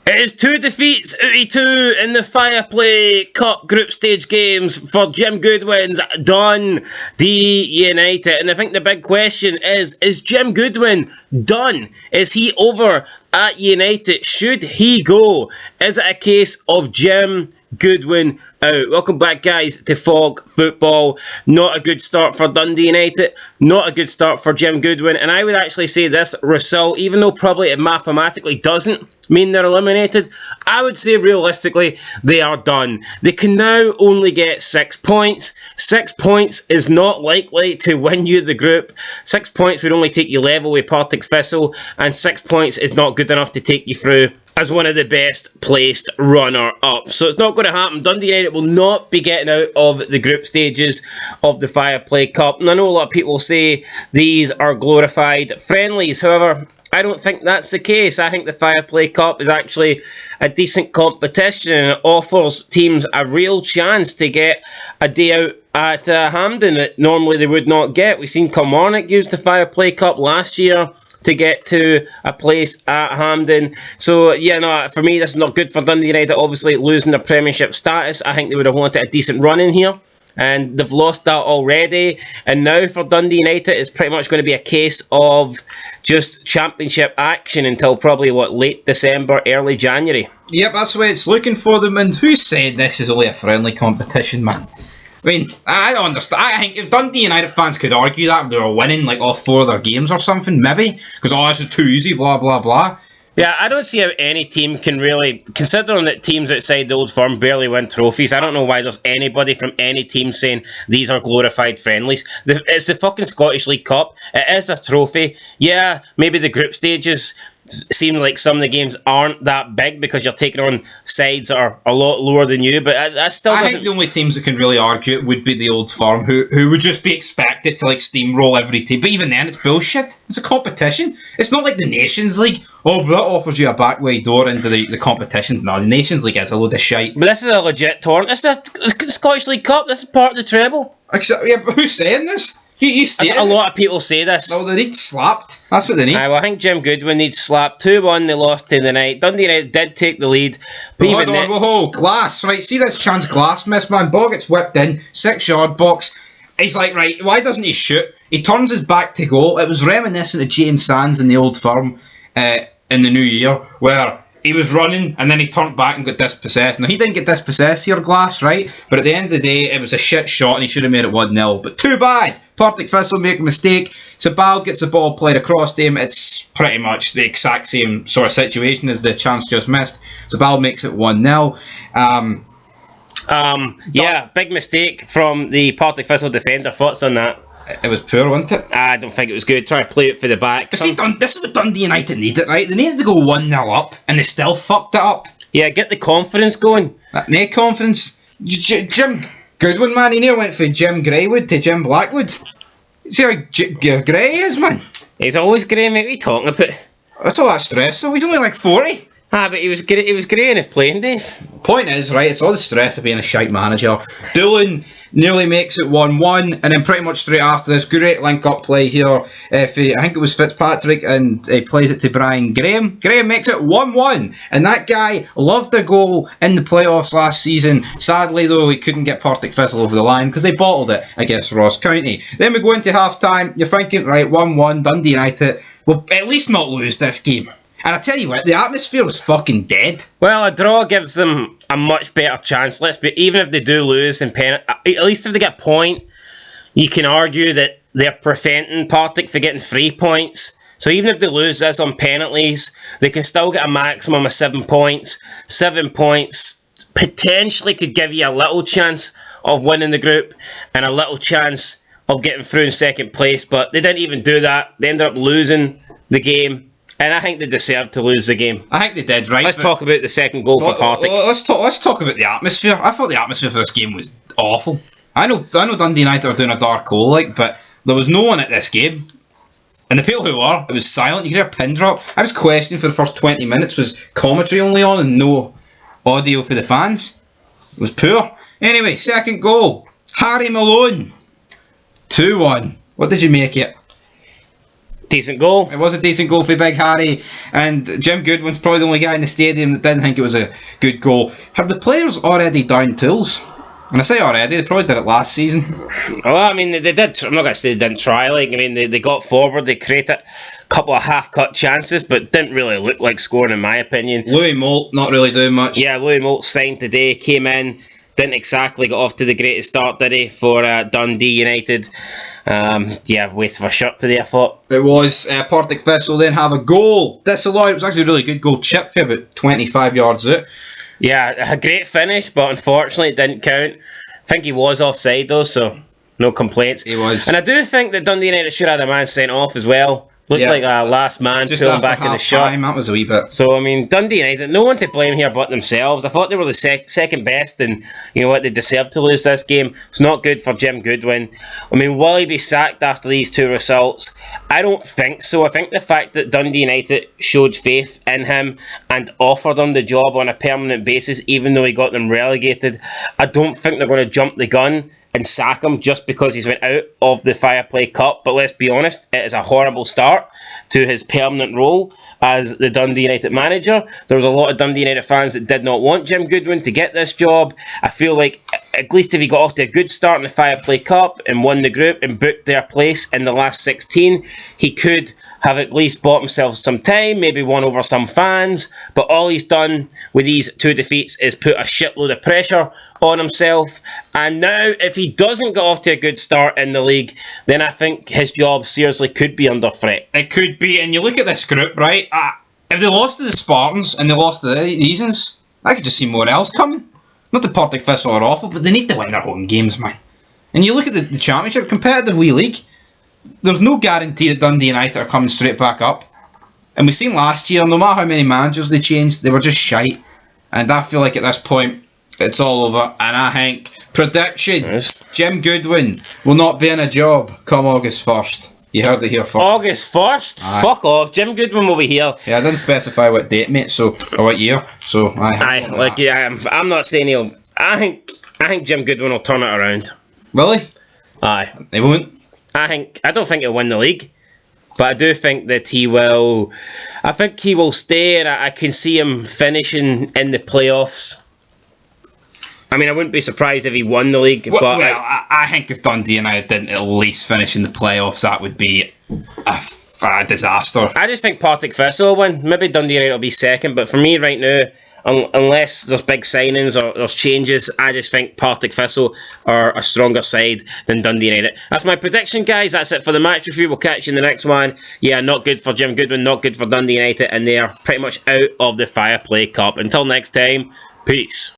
It is 2 defeats out of 2 in the Viaplay Cup group stage games for Jim Goodwin's Dundee United. And I think the big question is Jim Goodwin done? Is he over at United? Should he go? Is it a case of Jim Goodwin out? Welcome back, guys, to Fog Football. Not a good start for Dundee United. Not a good start for Jim Goodwin. And I would actually say this result, even though probably it mathematically doesn't mean they're eliminated, I would say realistically they are done. They can now only get 6 points. 6 points is not likely to win you the group. 6 points would only take you level with Partick Thistle, and 6 points is not good enough to take you through as one of the best placed runner-up. So it's not going to happen. Dundee United will not be getting out of the group stages of the Viaplay Cup. And I know a lot of people say these are glorified friendlies. However, I don't think that's the case. I think the Viaplay Cup is actually a decent competition and it offers teams a real chance to get a day out at Hampden that normally they would not get. We've seen Kilmarnock use the Viaplay Cup last year to get to a place at Hampden. So, yeah, no, for me, this is not good for Dundee United, obviously losing their Premiership status. I think they would have wanted a decent run in here, and they've lost that already. And now for Dundee United, it's pretty much going to be a case of just Championship action until probably, late December, early January. Yep, that's the way it's looking for them. And who said this is only a friendly competition, man? I mean, I don't understand. I think if Dundee United fans could argue that they were winning like all 4 of their games or something, maybe, because this is too easy, blah, blah, blah. Yeah, I don't see how any team can really, considering that teams outside the Old Firm barely win trophies, I don't know why there's anybody from any team saying these are glorified friendlies. It's the fucking Scottish League Cup. It is a trophy. Yeah, maybe the group stages seem like some of the games aren't that big because you're taking on sides that are a lot lower than you, but I still I think the only teams that can really argue it would be the Old Firm, who would just be expected to like steamroll every team. But even then, it's bullshit. It's a competition. It's not like the Nations League. Oh, but that offers you a back way door into the competitions. No, the Nations League is a load of shite. But this is a legit tournament. This is a Scottish League Cup. This is part of the treble. Yeah, but who's saying this? A lot of people say this. No, they need slapped. That's what they need. Well, I think Jim Goodwin needs slapped. 2-1, they lost to the night. Dundee United did take the lead. But whoa, Glass. Right, see this chance Glass missed, man. Ball gets whipped in, 6-yard box. He's like, right, why doesn't he shoot? He turns his back to goal. It was reminiscent of James Sands in the Old Firm in the new year, where he was running and then he turned back and got dispossessed. Now, he didn't get dispossessed here, Glass, right? But at the end of the day, it was a shit shot and he should have made it 1-0. But too bad. Partick Thistle make a mistake. Sabal gets the ball played across to him. It's pretty much the exact same sort of situation as the chance just missed. Sabal makes it 1-0. Yeah, big mistake from the Partick Thistle defender. Thoughts on that? It was poor, wasn't it? I don't think it was good. Trying to play it for the back. But see, this is what Dundee United needed, right? They needed to go 1-0 up, and they still fucked it up. Yeah, get the confidence going. No confidence. Jim Goodwin, man, he nearly went from Jim Greywood to Jim Blackwood. See how grey he is, man? He's always grey, mate. What are you talking about? That's all that stress, so he's only like 40. But he was grey in his playing days. Point is, right, it's all the stress of being a shite manager. Doolan nearly makes it 1-1, and then pretty much straight after this, great link-up play here. I think it was Fitzpatrick, and he plays it to Brian Graham. Graham makes it 1-1, and that guy loved a goal in the playoffs last season. Sadly, though, he couldn't get Partick Thistle over the line because they bottled it against Ross County. Then we go into half-time. You're thinking, right, 1-1, Dundee United will at least not lose this game. And I tell you what, the atmosphere was fucking dead. Well, a draw gives them a much better chance. Even if they do lose in penalty, at least if they get a point, you can argue that they're preventing Partick for getting 3 points. So even if they lose this on penalties, they can still get a maximum of 7 points. 7 points potentially could give you a little chance of winning the group and a little chance of getting through in second place. But they didn't even do that. They ended up losing the game. And I think they deserved to lose the game. I think they did, right? Let's talk about the second goal for Partick. Let's talk about the atmosphere. I thought the atmosphere for this game was awful. I know Dundee United are doing a dark hole, but there was no one at this game. And the people who were, it was silent. You could hear a pin drop. I was questioning for the first 20 minutes, was commentary only on and no audio for the fans? It was poor. Anyway, second goal. Harry Malone. 2-1. What did you make it? Decent goal. It was a decent goal for Big Harry, and Jim Goodwin's probably the only guy in the stadium that didn't think it was a good goal. Have the players already down tools? And I say already, they probably did it last season. Well, I mean, they did. I'm not going to say they didn't try. Like, I mean, they got forward, they created a couple of half-cut chances, but didn't really look like scoring, in my opinion. Louis Moult not really doing much. Yeah, Louis Moult signed today, came in, didn't exactly get off to the greatest start, did he, for Dundee United. Waste of a shirt today, I thought. It was. Partick Thistle then have a goal. Disallowed. It was actually a really good goal. Chip for about 25 yards out. Yeah, a great finish, but unfortunately it didn't count. I think he was offside though, so no complaints. He was. And I do think that Dundee United should have had a man sent off as well. Looked like a last man just pulling after back in the shot. time, that was a wee bit. So, I mean, Dundee United, no one to blame here but themselves. I thought they were the second best, and you know what, they deserved to lose this game. It's not good for Jim Goodwin. I mean, will he be sacked after these two results? I don't think so. I think the fact that Dundee United showed faith in him and offered him the job on a permanent basis, even though he got them relegated, I don't think they're going to jump the gun and sack him just because he's went out of the Viaplay Cup. But let's be honest, it is a horrible start to his permanent role as the Dundee United manager. There was a lot of Dundee United fans that did not want Jim Goodwin to get this job. I feel like at least if he got off to a good start in the Viaplay Cup and won the group and booked their place in the last 16, he could have at least bought himself some time, maybe won over some fans. But all he's done with these two defeats is put a shitload of pressure on himself. And now, if he doesn't get off to a good start in the league, then I think his job seriously could be under threat. It could be, and you look at this group, right? If they lost to the Spartans and they lost to the Easons, I could just see more else coming. Not the Partick Thistle are awful, but they need to win their home games, man. And you look at the Championship, competitive wee league, there's no guarantee that Dundee United are coming straight back up. And we've seen last year, no matter how many managers they changed, they were just shite. And I feel like at this point, it's all over. And I think, prediction, Yes. Jim Goodwin will not be in a job come August 1st. You heard it here first. August 1st? Aye. Fuck off. Jim Goodwin will be here. Yeah, I didn't specify what date, mate, so, or what year. So, I'm not saying he'll... I think Jim Goodwin will turn it around. Really? Aye. They won't? I don't think he'll win the league, but I do think that he will. I think he will stay, and I can see him finishing in the playoffs. I mean, I wouldn't be surprised if he won the league, but I think if Dundee United didn't at least finish in the playoffs, that would be a disaster. I just think Partick Thistle will win. Maybe Dundee United will be second, but for me right now, unless there's big signings or there's changes, I just think Partick Thistle are a stronger side than Dundee United. That's my prediction, guys. That's it for the match review. We'll catch you in the next one. Yeah, not good for Jim Goodwin, not good for Dundee United, and they are pretty much out of the Viaplay Cup. Until next time, peace.